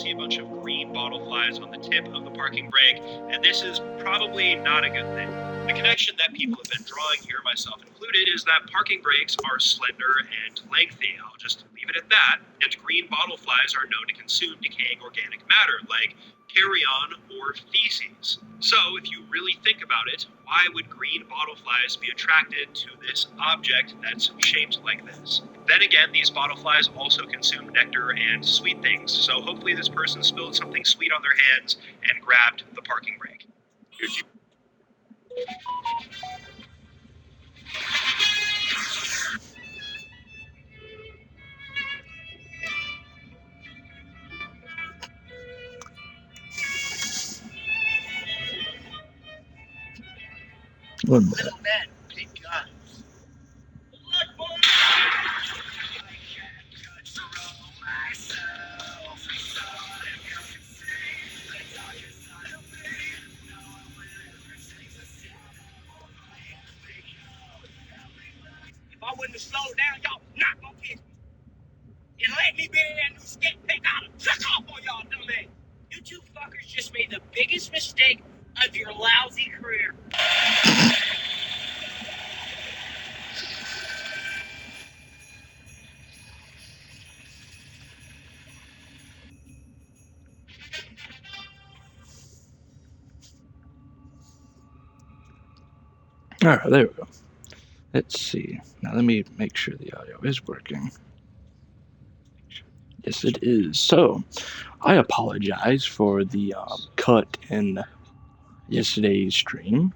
see a bunch of green bottle flies on the tip of the parking brake, and this is probably not a good thing. The connection that people have been drawing here, myself included, is that parking brakes are slender and lengthy. I'll just leave it at that. And green bottle flies are known to consume decaying organic matter, like carrion or feces. So, if you really think about it, why would green bottle flies be attracted to this object that's shaped like this? Then again, these bottle flies also consume nectar and sweet things, so hopefully this person spilled something sweet on their hands and grabbed the parking brake. One minute. Little men pick guns. Look, boy! I can't control myself. So if you can see the darker side of me, no one will ever take the step. If I wouldn't have slowed down, y'all not gonna piss me. And let me be in that new skate pick out and suck off on y'all, dumb man. You two fuckers just made the biggest mistake of your lousy career. Alright, there we go. Let's see. Now let me make sure the audio is working. Yes, it is. So, I apologize for the cut in yesterday's stream.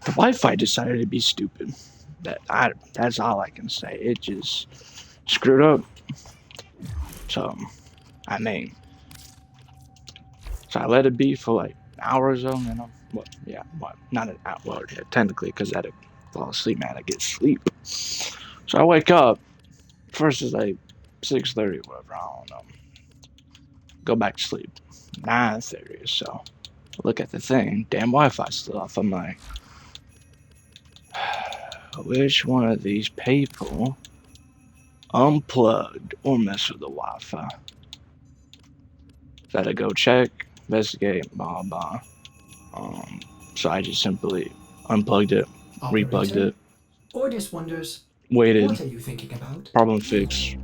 The Wi-Fi decided to be stupid. That's all I can say. It just screwed up. So, I let it be for like an hour or so, and not an hour, well, yeah, technically, because I had to fall asleep, man, I get sleep. So I wake up, first is like 6:30 or whatever, I don't know. Go back to sleep, 9:30 or so. Look at the thing, damn Wi-Fi still off. I'm like, which one of these people unplugged or messed with the Wi-Fi? So I had to go check, investigate, blah blah. So I just simply unplugged it, replugged it, Ordis wonders, waited, what are you thinking about? problem fixed,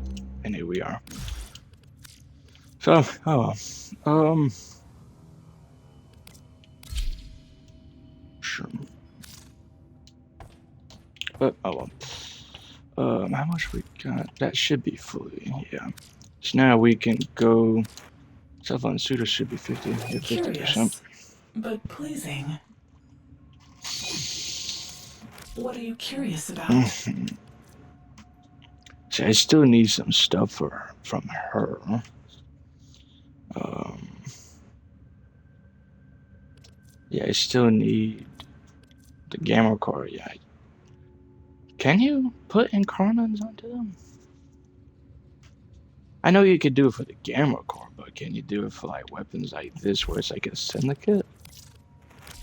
and here we are. So, sure. But, how much we got? That should be fully, yeah. So now we can go, cell phone suitor should be 50, yeah, 50%. Curious, but pleasing. What are you curious about? See, I still need some stuff from her. Yeah, I still need the gamma core, yeah. Can you put incarnates onto them? I know you could do it for the gamma core, but can you do it for like weapons like this where it's like a syndicate?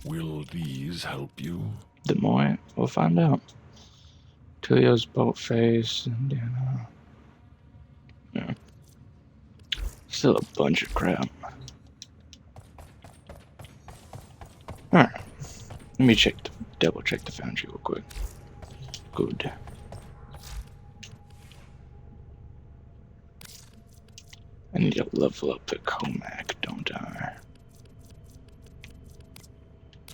Will these help you? The more we'll find out. Tulio's boat face, and yeah. Still a bunch of crap. Alright. Let me double check the foundry real quick. Good. I need to level up the Comac, don't I?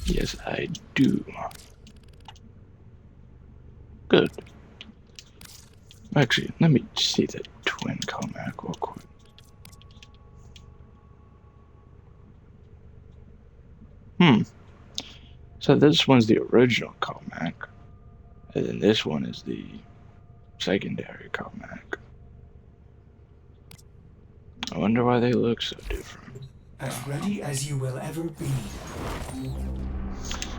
Yes, I do. Good. Actually, let me see the twin Comac real quick. So this one's the original Comac, and then this one is the secondary Comac. I wonder why they look so different. As ready as you will ever be.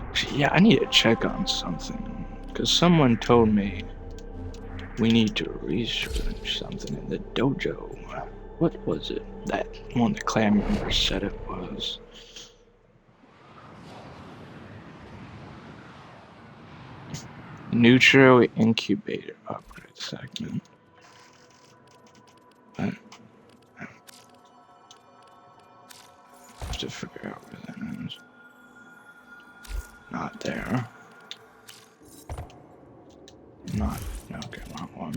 Actually, yeah, I need to check on something, because someone told me we need to research something in the dojo. What was it? That one the clan member said it was. Neutral incubator upgrade segment. have to figure out where that is. Not there. Not. Okay, wrong one.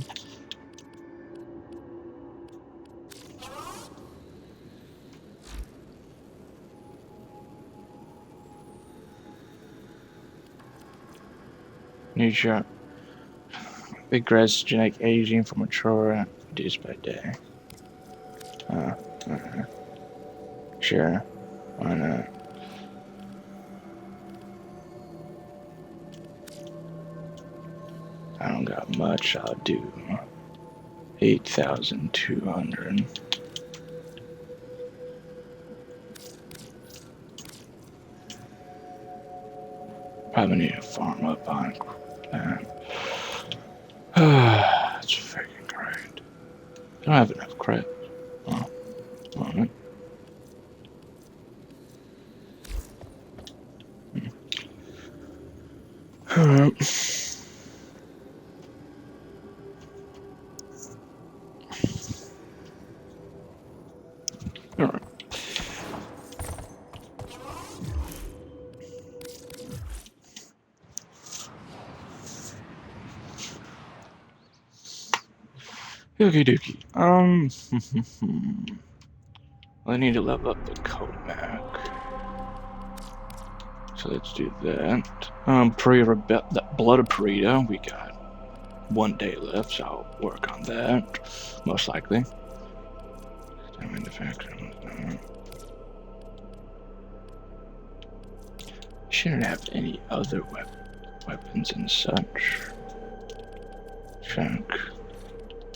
Nature. Big grass genetic aging for mature reduced by day. Sure. Why not? I don't got much. I'll do 8,200. Probably need to farm up on that. That's freaking great. I don't have enough credit. Oh, alright. Alright. Alright. Okie dokie. I need to level up the Kodak. So let's do that. The Blood of Perita, we got 1 day left, so I'll work on that, most likely. Shouldn't have any other weapons and such. Check.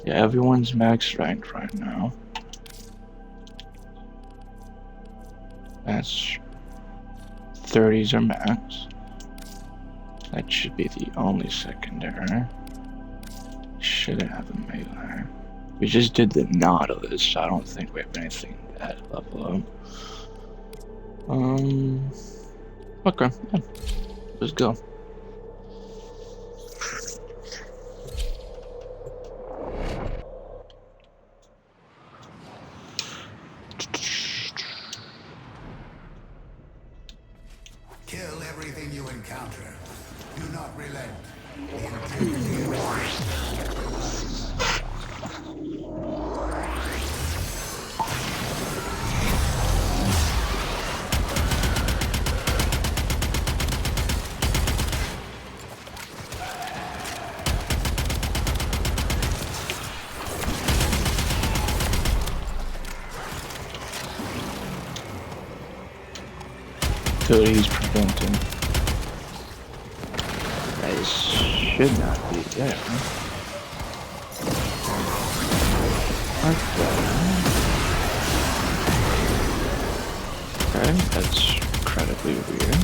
Yeah, everyone's max ranked right now. That's 30s are max. That should be the only secondary. Shouldn't have a melee. We just did the Nautilus, so I don't think we have anything at level up. Okay, yeah. Let's go. Kill everything you encounter. Do not relent. The integrity of So he's preventing. That should not be there. Okay, that's incredibly weird.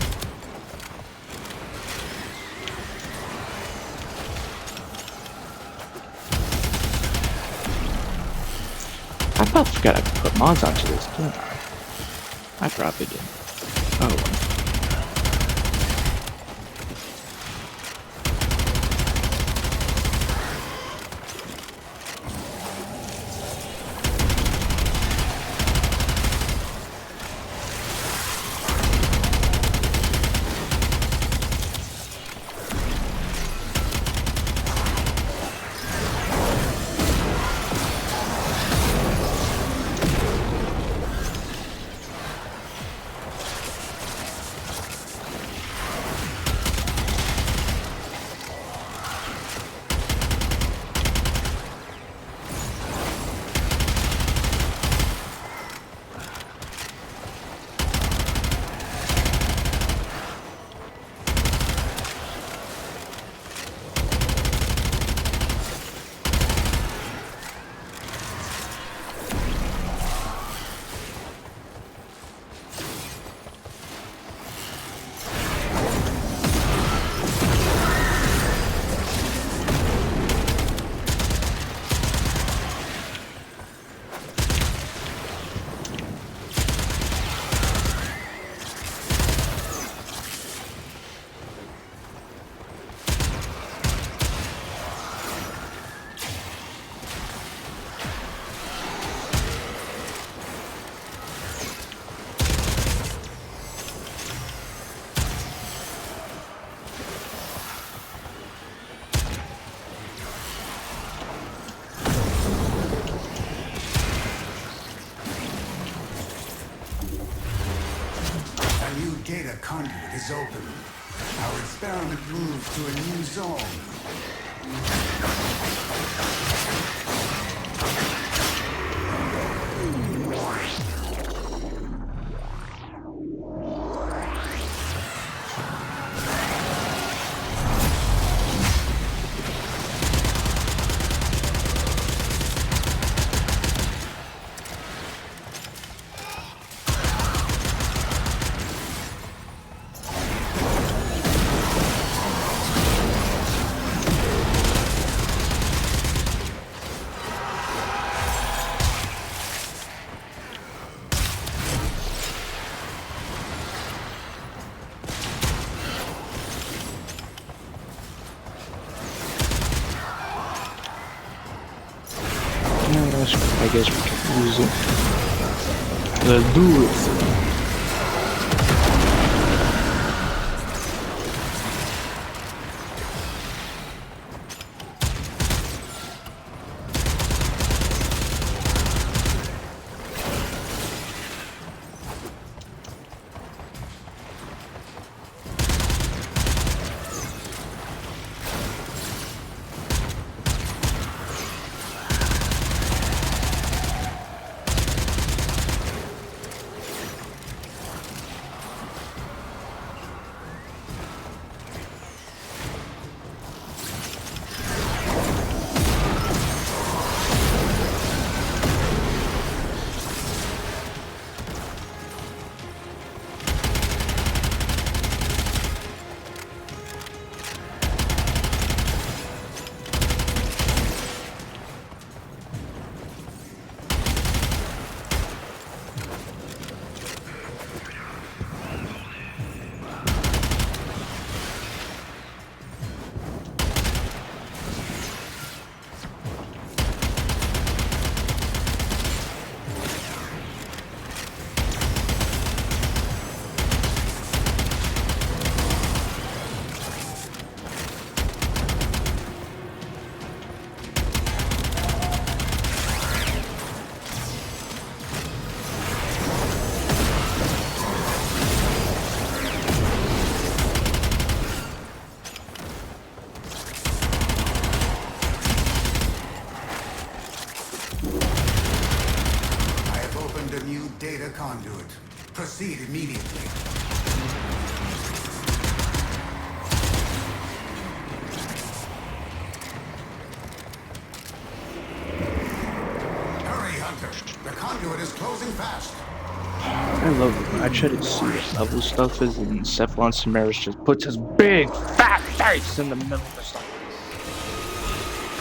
I about forgot I could put mods onto this, didn't I? I probably did. Oh well. A new data conduit is open. Our experiment moves to a new zone. I guess we can use it. Let's do it. Data conduit. Proceed immediately. Hurry, Hunter. The conduit is closing fast. I love it when I try to see what level stuff is, and Cephalon Samaris just puts his big fat face in the middle of the stuff.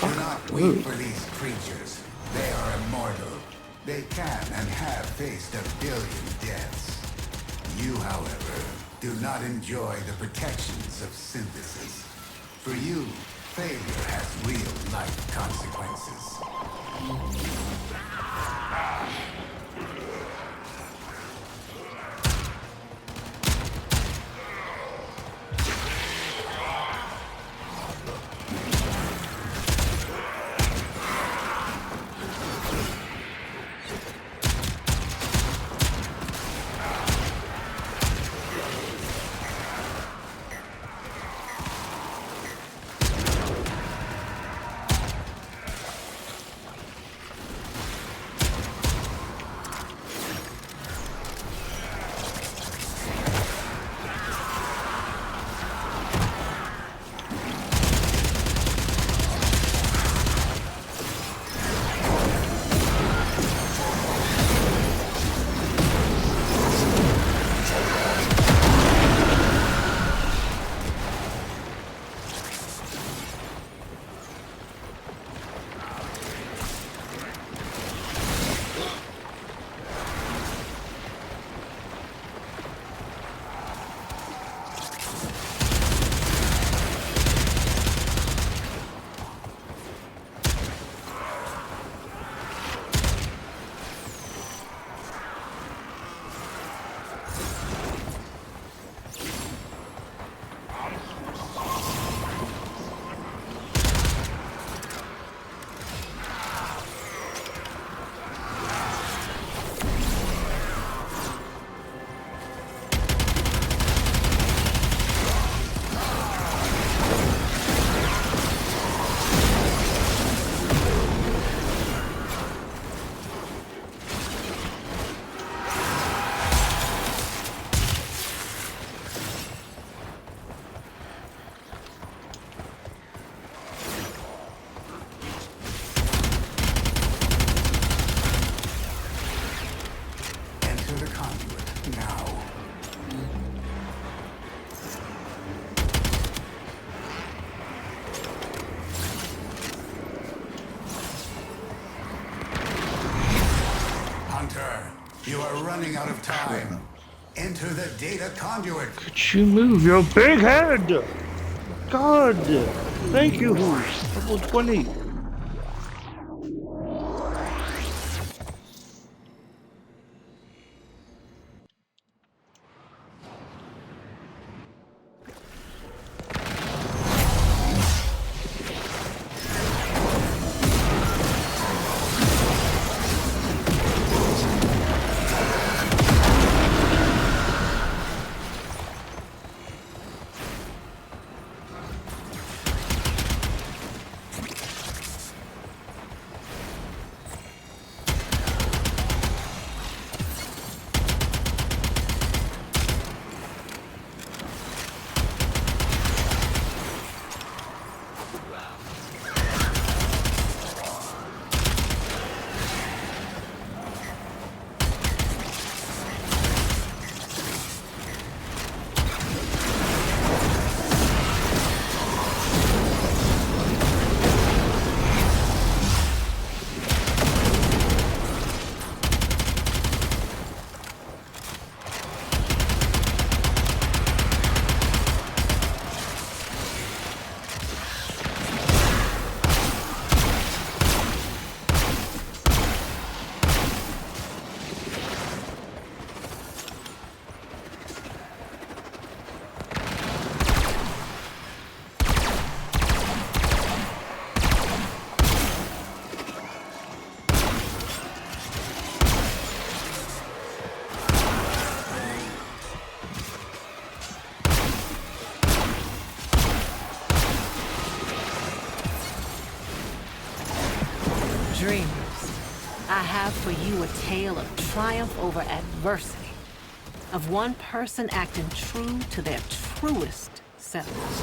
Do not weep for these creatures. They are immortal. They can and have faced 1 billion deaths. You, however, do not enjoy the protections of synthesis. For you, failure has real-life consequences. the conduit now. Hunter, you are running out of time. Enter the data conduit. Could you move your big head? God! Thank you, level 20. Dreamers, I have for you a tale of triumph over adversity, of one person acting true to their truest selves.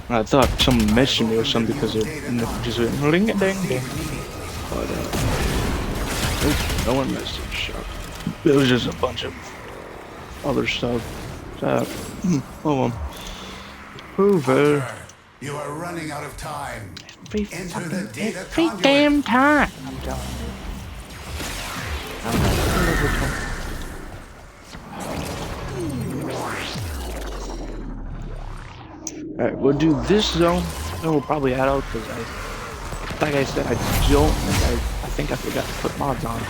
I thought someone mentioned me or something because it just went ring a ding ding. But no one messaged. It was just a bunch of other stuff. Oh well. Over. Hunter, you are running out of time. Every damn time. I'm telling you. I'm not over 20. Alright, we'll do this zone, and we'll probably head out, because like I said, I think I forgot to put mods on.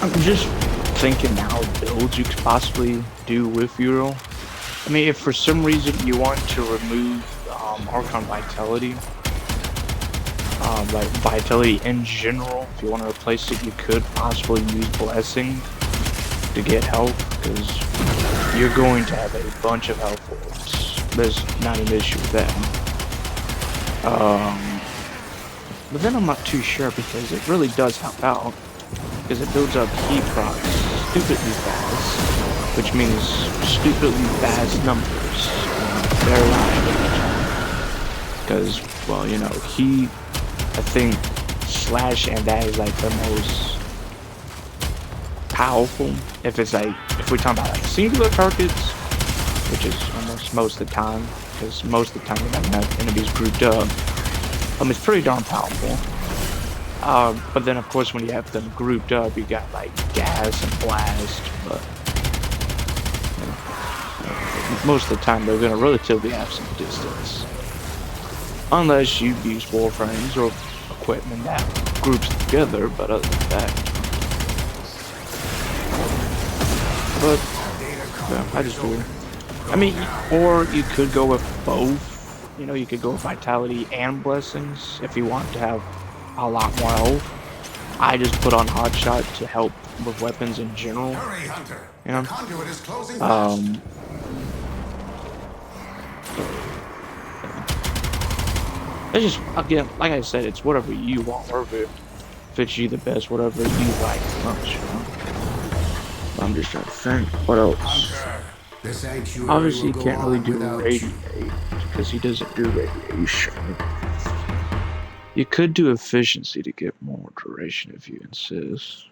I'm just thinking how builds you could possibly do with Euro. I mean, if for some reason you want to remove Archon Vitality. Like Vitality in general, if you want to replace it, you could possibly use Blessing to get health, because you're going to have a bunch of health orbs. There's not an issue with that. But then I'm not too sure, because it really does help out, because it builds up heat procs stupidly fast, which means stupidly fast numbers, very high. Because, well, you know, I think slash and that is like the most powerful. If we're talking about like singular targets, which is almost most of the time, because most of the time you're not gonna have enemies grouped up. It's pretty darn powerful. But then of course when you have them grouped up, you got like gas and blast. But you know, most of the time they're gonna relatively have some distance. Unless you use Warframes or equipment that groups together, but other than that. But, yeah, I just do. I mean, or you could go with both. You know, you could go with Vitality and Blessings if you want to have a lot more health. I just put on Hotshot to help with weapons in general. Hurry, Hunter. You know? The conduit is closing fast. It's just, again, like I said, it's whatever you want, whatever fits you the best, whatever you like the most, you know? I'm just trying to think, what else? Hunter, the sanctuary Obviously, will you go can't really on do without Radiate, because he doesn't do Radiation. You could do Efficiency to get more duration if you insist.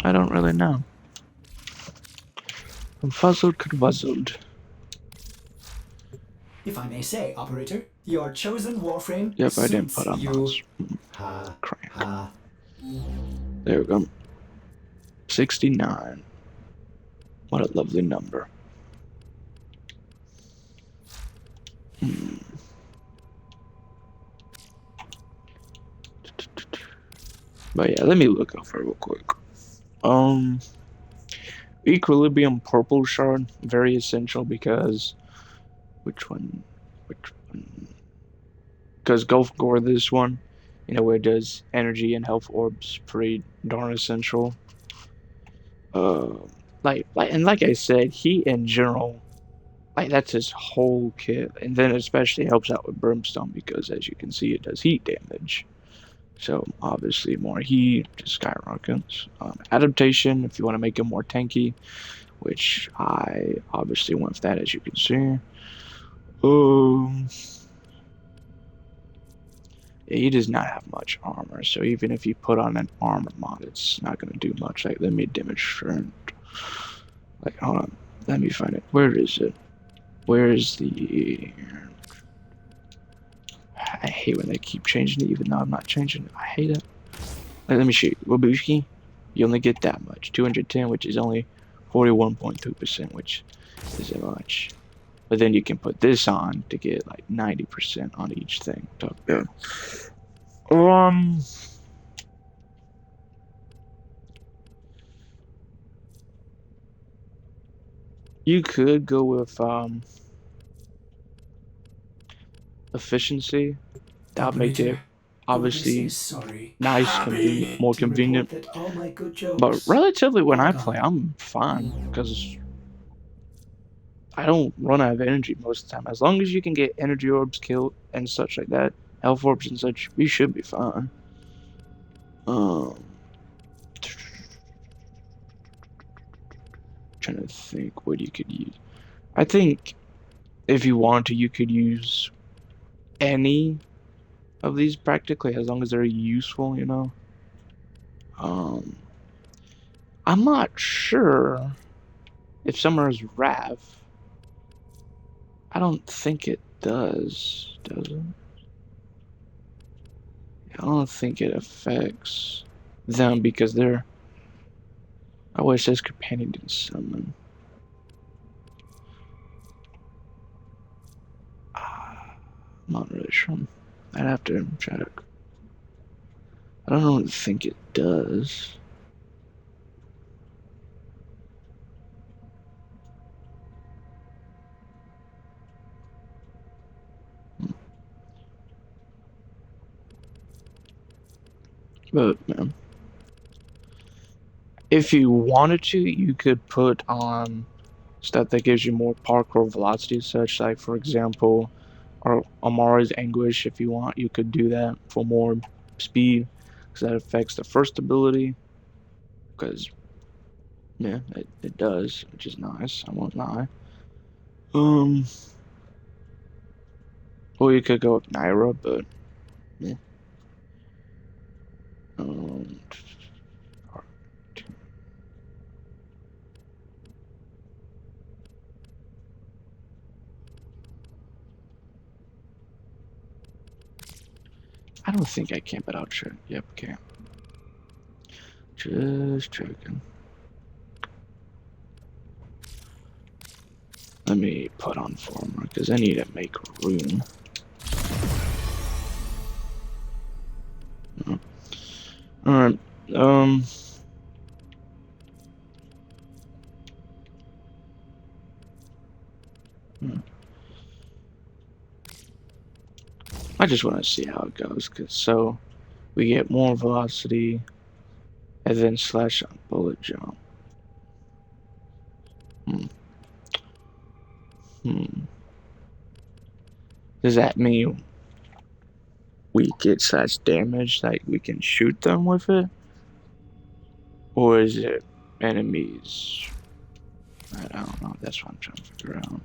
I don't really know. I'm fuzzled, confuzzled. If I may say, operator, your chosen Warframe Yep, I didn't put on you. mods. Crank. There we go. 69. What a lovely number. But yeah, let me look over real quick. Equilibrium Purple Shard, very essential because which one? Because Gulf Gore, this one, you know, where it does energy and health orbs, pretty darn essential. Like I said, he in general, like that's his whole kit, and then especially helps out with Brimstone because, as you can see, it does heat damage. So obviously, more heat just skyrockets. Adaptation, if you want to make him more tanky, which I obviously went with that, as you can see. Yeah, he does not have much armor, so even if you put on an armor mod, it's not going to do much. Like, let me demonstrate. Like, hold on. Let me find it. Where is it? Where is the... I hate when they keep changing it, even though I'm not changing it. I hate it. Like, let me show you. Wabushki, you only get that much. 210, which is only 41.2%, which isn't much. But then you can put this on to get like 90% on each thing. So, yeah. You could go with efficiency. That would make it obviously nice, convenient, more convenient. But relatively, when I play, I'm fine because I don't run out of energy most of the time. As long as you can get energy orbs killed and such like that, health orbs and such, we should be fine. Trying to think what you could use. I think if you want to, you could use any of these practically, as long as they're useful, you know. I'm not sure if Summer's Wrath. I don't think it does it? I don't think it affects them because they're... Oh, it says companion and summon. I'm not really sure. I'd have to check. I don't think it does. But if you wanted to, you could put on stuff that gives you more parkour velocity, such like, for example, or Amari's Anguish. If you want, you could do that for more speed, because that affects the first ability. Because yeah, it does, which is nice. I won't lie. Or you could go with Naira, but yeah. Um, I don't think I can, but I'll check. Yep, okay. Just checking. Let me put on Farmer, because I need to make room. Alright, I just want to see how it goes, because so we get more velocity, and then slash on bullet jump. Does that mean we get such damage, like we can shoot them with it? Or is it enemies? I don't know, that's what I'm trying to figure out.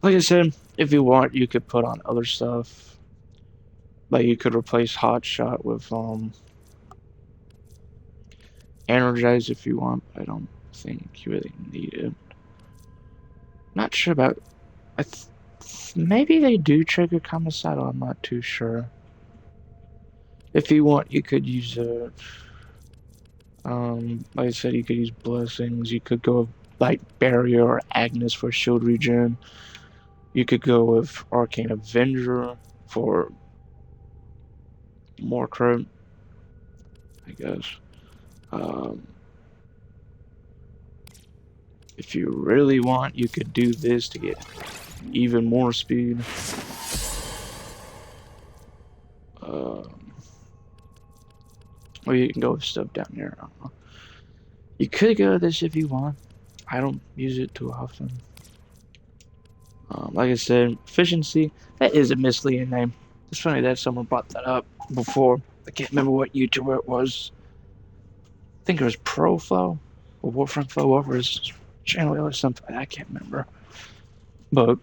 Like I said, if you want, you could put on other stuff. Like you could replace Hot Shot with Energize if you want. I don't think you really need it. Not sure about. Maybe they do trigger Kamisato. I'm not too sure. If you want, you could use a. Like I said, you could use Blessings. You could go with Light Barrier or Agnes for shield regen. You could go with Arcane Avenger for more crit, I guess. If you really want, you could do this to get even more speed. Or you can go with stuff down here. I don't know. You could go with this if you want. I don't use it too often. Like I said, efficiency, that is a misleading name. It's funny that someone brought that up before. I can't remember what YouTuber it was. I think it was ProFlow or Warframe Flow over his channel or something. I can't remember. But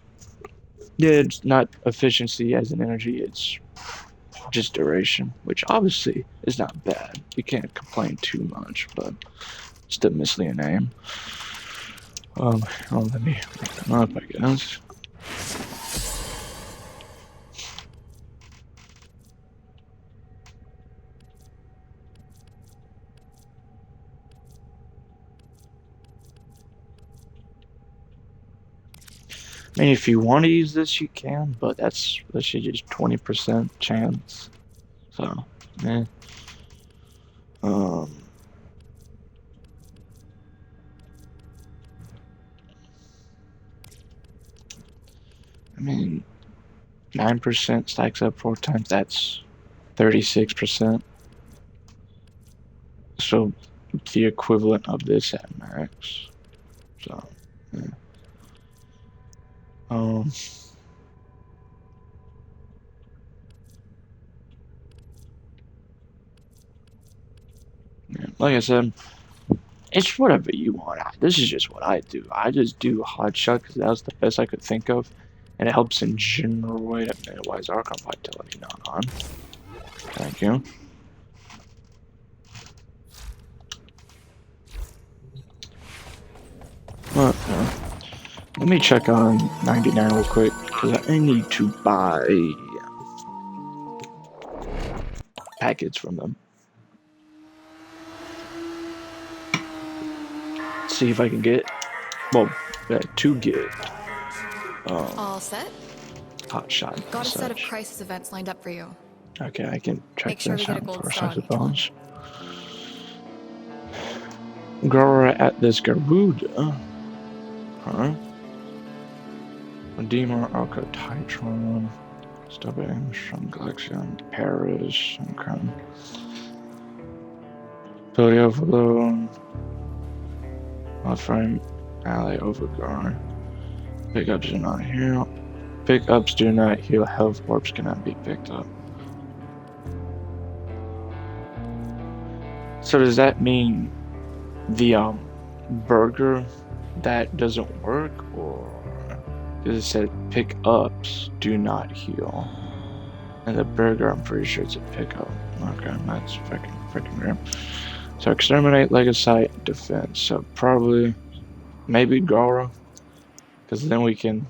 yeah, it's not efficiency as an energy, it's just duration, which obviously is not bad. You can't complain too much, but it's the misleading name. Well, let me make them up, I guess. I mean, if you want to use this, you can, but that's literally just 20% chance. So, yeah. I mean, 9% stacks up 4 times. That's 36%. So, the equivalent of this at max. So, yeah. Yeah, like I said, it's whatever you want. This is just what I do. I just do Hot Shot because that was the best I could think of, and it helps in general. Wait a minute, why is Archon Vitality not on? Thank you. Let me check on 99 real quick because I need to buy packets from them. See if I can get, well, to get All set? Hot Shot. Got a set of crisis events lined up for you. Okay, I can check Make sure we this get a out gold first, star I on each one. suppose. Grower at this Garuda. Huh? Redeemer, Archititron, Stubbing, Galaxian, Paris, okay. Ability overload. Warframe. Ally overguard. Pickups do not heal. Pickups do not heal. Health orbs cannot be picked up. So does that mean the burger that doesn't work, or because it said pickups do not heal, and the burger I'm pretty sure it's a pickup. Okay, that's freaking weird. So exterminate, Legacy, defense. So probably maybe Gara, because then we can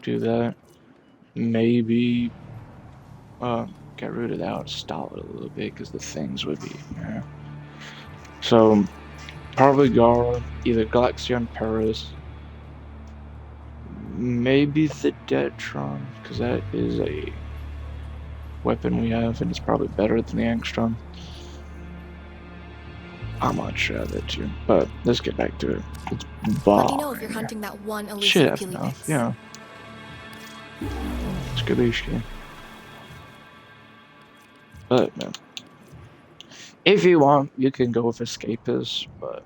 do that. Maybe get rid of that, stall it a little bit, because the things would be yeah. So probably Gara, either Galaxian Paris, maybe the Detron, because that is a weapon we have, and it's probably better than the Angstrom. I'm not sure of that too, but let's get back to it. It's Let me know if you're hunting that one Should elusive have Peely enough, mix. yeah. Skabishki. But man, if you want, you can go with Escapist, but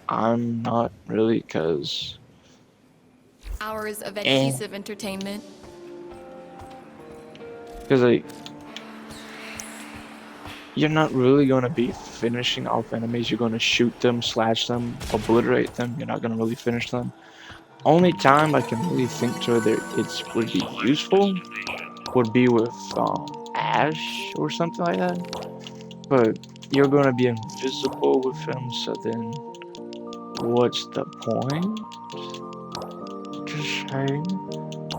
I'm not really, because Hours of adhesive entertainment. like, you're not really going to be finishing off enemies. You're going to shoot them, slash them, obliterate them. You're not going to really finish them. Only time I can really think to that it would be useful would be with Ash or something like that. But you're going to be invisible with him, so then what's the point? Just saying.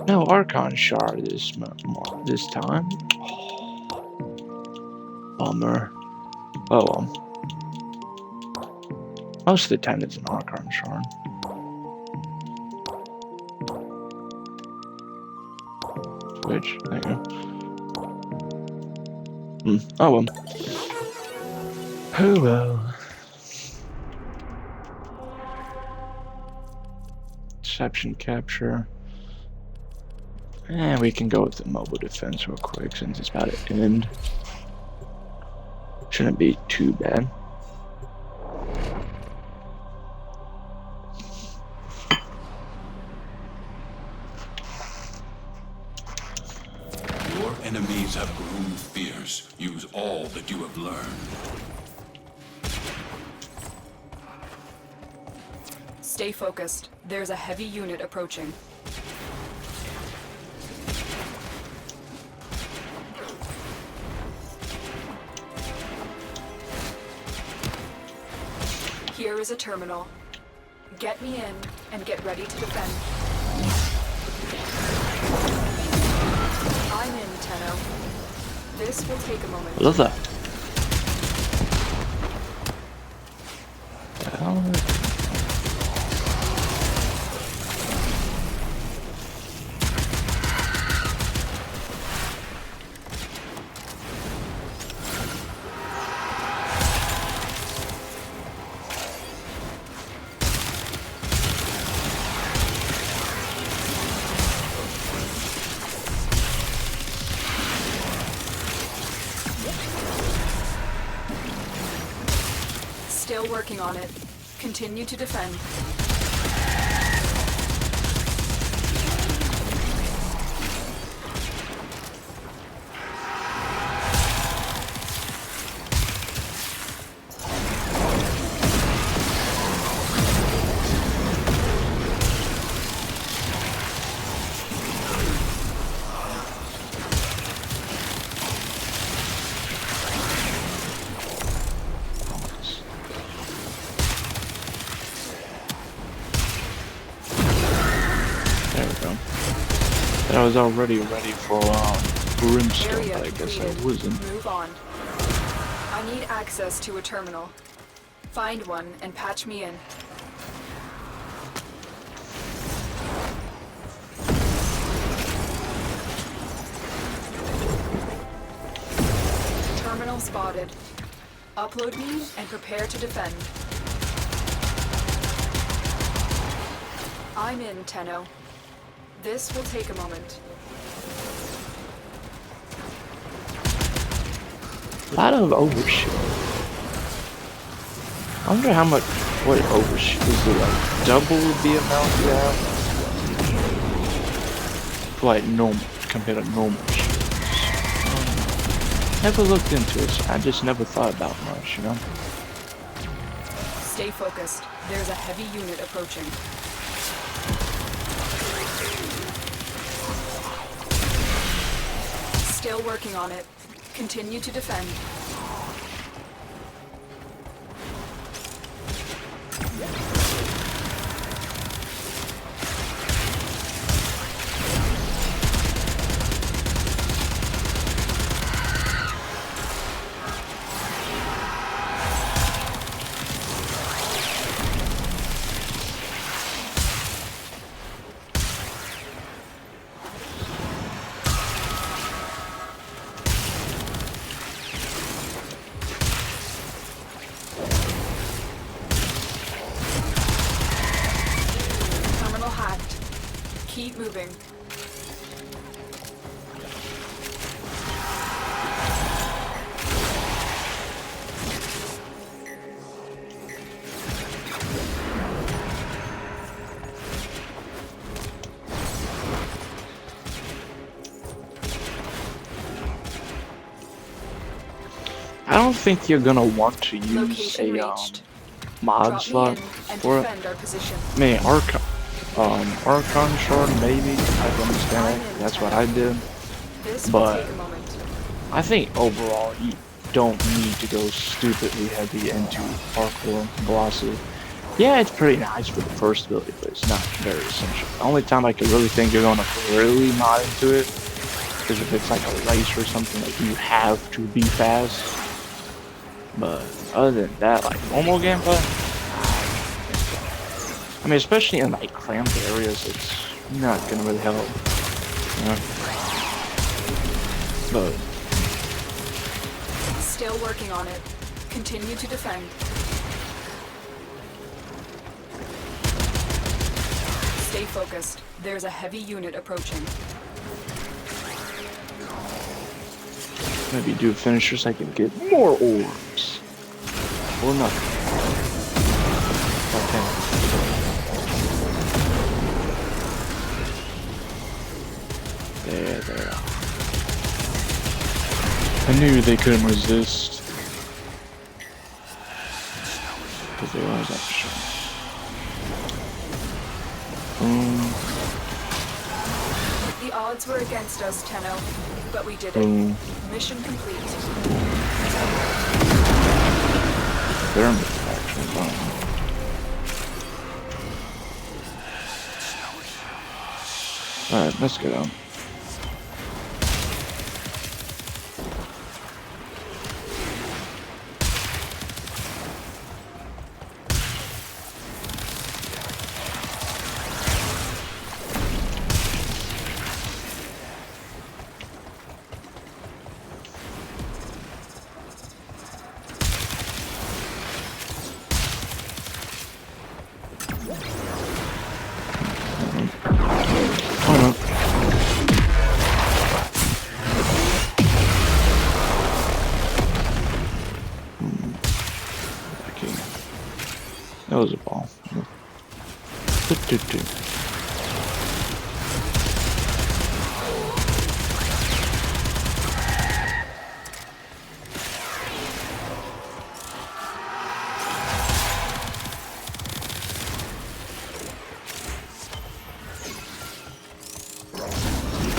No Archon Shard this time. Bummer. Oh well. Most of the time it's an Archon Shard. Which, there you go. Oh well. Oh well. Deception capture. And we can go with the mobile defense real quick since it's about to end. Shouldn't be too bad. Your enemies have grown fierce. Use all that you have learned. Stay focused. There's a heavy unit approaching. Here is a terminal. Get me in and get ready to defend. I'm in, Tenno. This will take a moment. I love that. Well, Still working on it. Continue to defend. I was already ready for Brimstone, Area but I guess I completed. wasn't. Move on. I need access to a terminal. Find one and patch me in. Terminal spotted. Upload me and prepare to defend. I'm in, Tenno. This will take a moment. A lot of overshit. I wonder how much, what overshoot, is it like double the amount you have? For like normal, compared to normal shooters. Never looked into it, so I just never thought about much, you know? Stay focused. There's a heavy unit approaching. Still working on it. Continue to defend. Terminal hacked. Keep moving. I don't think you're gonna want to use Location a reached. mod Drop me slot in and for it. defend our position. I mean, Archon shard maybe. I can understand that. That's what I did. This will But take a moment. I think overall you don't need to go stupidly heavy into parkour glossy. Yeah, it's pretty nice for the first ability, but it's not very essential. The only time I could really think you're gonna really mod into it is if it's like a race or something like you have to be fast. But other than that, like normal gameplay, I mean, especially in like cramped areas, it's not gonna really help. You know? But Still working on it. Continue to defend. Stay focused. There's a heavy unit approaching. maybe do finishers I can get more orbs. Or nothing. Okay. There they are. I knew they couldn't resist. Because they always have to show. The odds were against us, Tenno, but we did it. Boom. Mission complete. Thermite action. Alright, let's get on. That was a ball.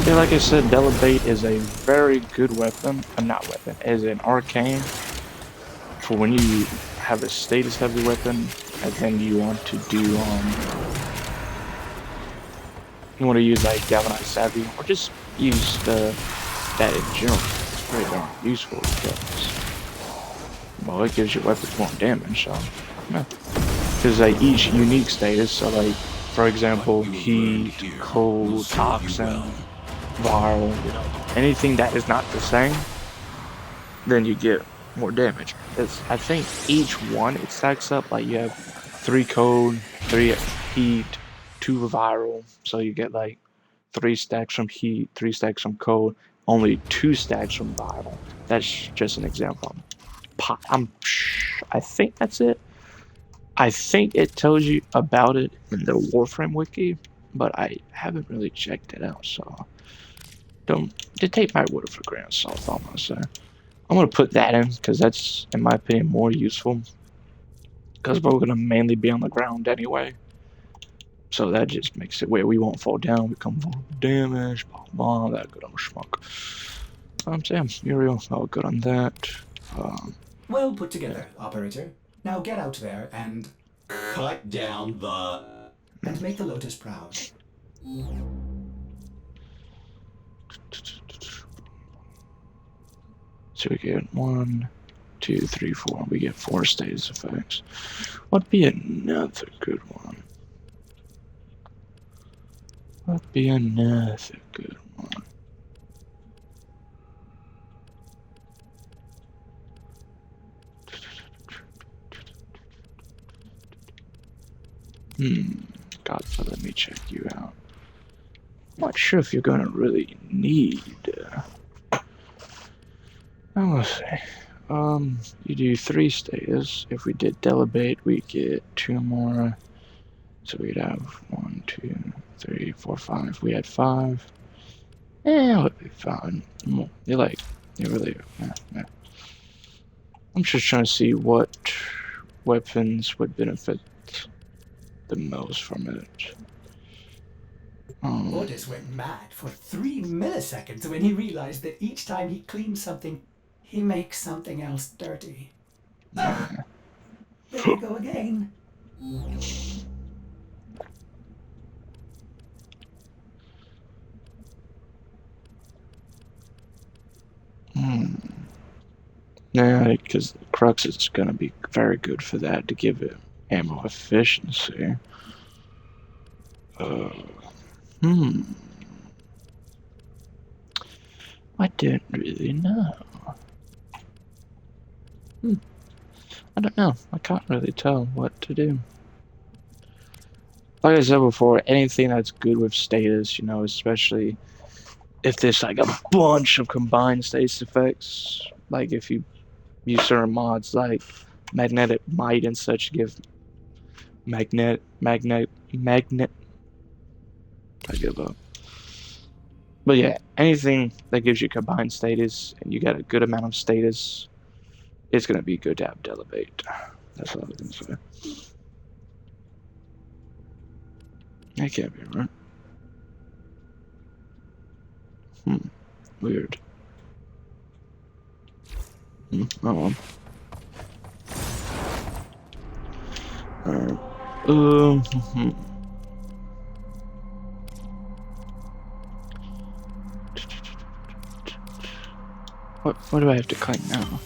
Yeah, like I said, Delibate is a very good weapon. Not weapon, as an arcane for when you have a status heavy weapon and then you want to do you want to use like Galvanized Savvy or just use that in general. It's very darn useful because well, it gives your weapons more damage. So yeah, because like each unique status. So like for example, heat, cold, toxin, viral, you know, anything that is not the same, then you get more damage. I think each one it stacks up like you have 3 cold, 3 heat, 2 viral, so you get like 3 stacks from heat, 3 stacks from cold, only 2 stacks from viral. That's just an example. I think that's it. I think it tells you about it in the Warframe wiki, but I haven't really checked it out, so don't take my word for a grain of salt. I'm gonna say I'm gonna put that in because that's, in my opinion, more useful. Because we're gonna mainly be on the ground anyway, so that just makes it where we won't fall down. We come vulnerable damage, blah blah. That good on schmuck. Sam, Muriel, all good on that. Well put together, operator. Now get out there and Cut down the. make the Lotus proud. So we get 1, 2, 3, 4. We get 4 status effects. What'd be another good one? What'd be another good one? Godfather, let me check you out. I'm not sure if you're gonna really need. Let's see. You do 3 status. If we did Delibate, we get 2 more. So we'd have 1, 2, 3, 4, 5. We had 5. It would be fine. You really. Yeah. I'm just trying to see what weapons would benefit the most from it. Otis went mad for 3 milliseconds when he realized that each time he cleans something, he makes something else dirty. Yeah. There we go again. Yeah, because the Crux is going to be very good for that, to give it ammo efficiency. I don't really know. I don't know. I can't really tell what to do. Like I said before, anything that's good with status, especially if there's like a bunch of combined status effects, like if you use certain mods like magnetic might and such, give magnet. I give up. But yeah, anything that gives you combined status and you got a good amount of status, it's gonna be good to have Delibate. That's all I was gonna say. That can't be right. Weird. Oh well. Alright. What do I have to clean now?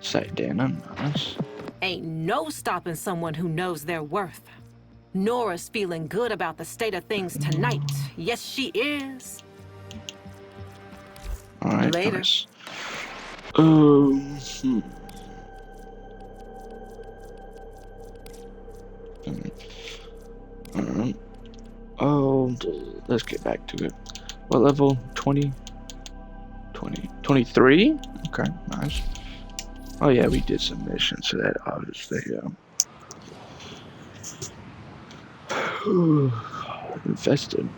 Say, Dan, nice. Ain't no stopping someone who knows their worth. Nora's feeling good about the state of things tonight. Yes, she is. Alright, Later. nice. Alright. Oh, let's get back to it. What level? 20? 23? Okay, nice. Oh yeah, we did some missions, so that obviously, infested.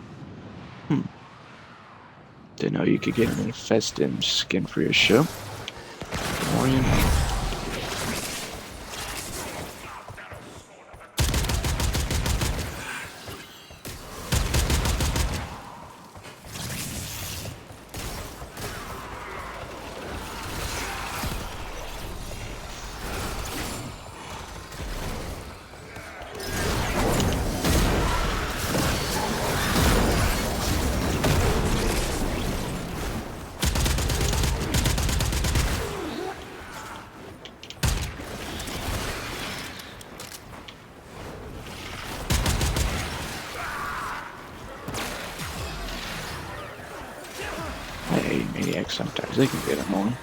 Didn't know you could get an infested skin for your ship. More you know. Maniacs sometimes, they can get annoying.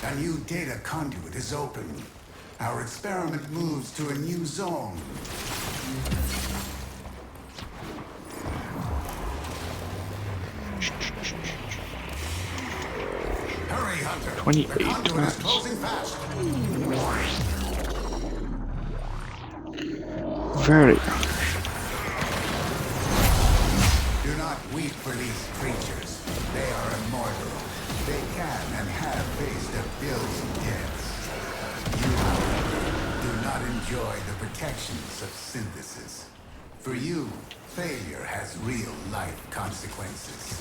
A new data conduit is open. Our experiment moves to a new zone. Hurry, Hunter. 28 The conduit is times. closing fast. Very. Do not weep for these creatures. They are immortal. They can and have faced a billion deaths. You, however, do not enjoy the protections of synthesis. For you, failure has real-life consequences.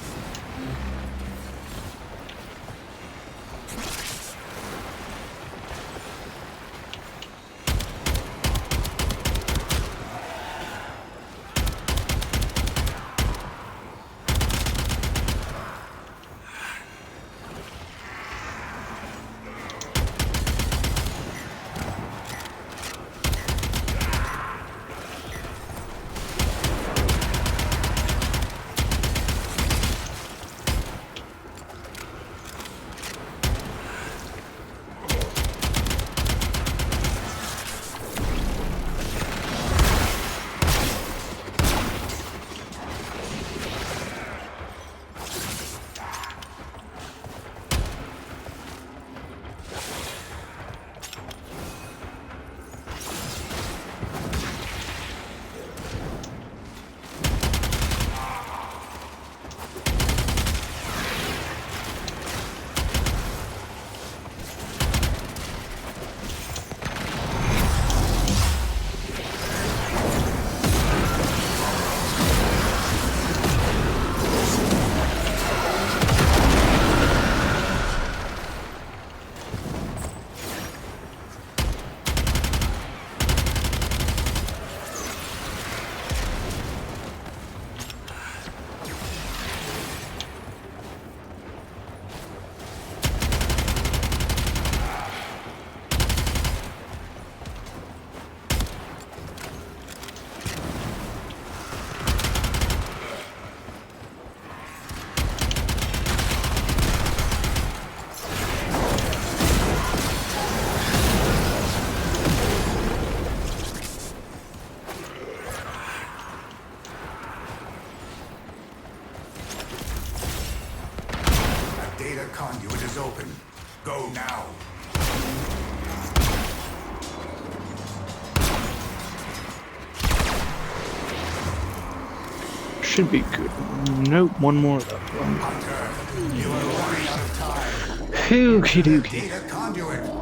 Data conduit is open. Go now. Should be good. Nope, one more though. Hunter, you are running out of time. Okie dokie. Data conduit.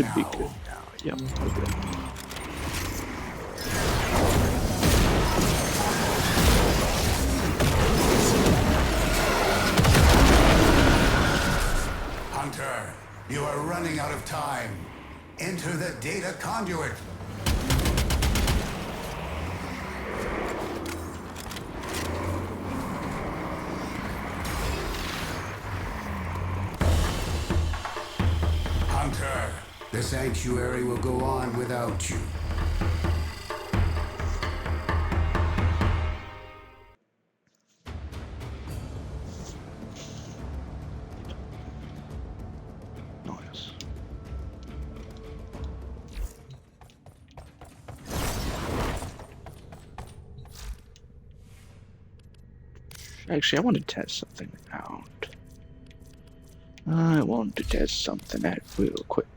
should be now. good now. Yep, we're good. Hunter, you are running out of time. Enter the data conduit. Hunter, the sanctuary will go on without you. Nice. Actually, I want to test something out. I want to test something out real quick.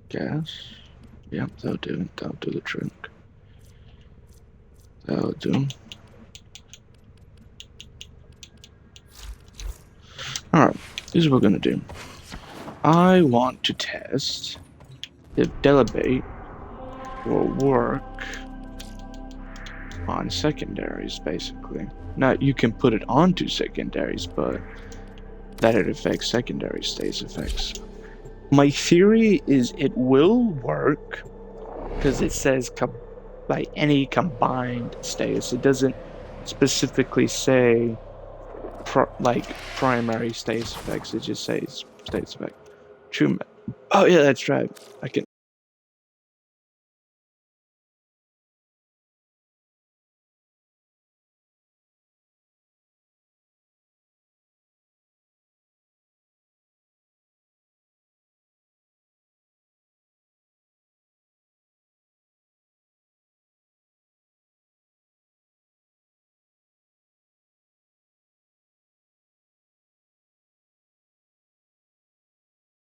Gas. Yep, that'll do it. That'll do the trick. That'll do. Alright, this is what we're gonna do. I want to test if Delibate will work on secondaries, basically. Now, you can put it onto secondaries, but that it affects secondary status effects. My theory is it will work because it says by any combined status. It doesn't specifically say primary status effects. It just says status effect. True. Oh yeah, that's right. I can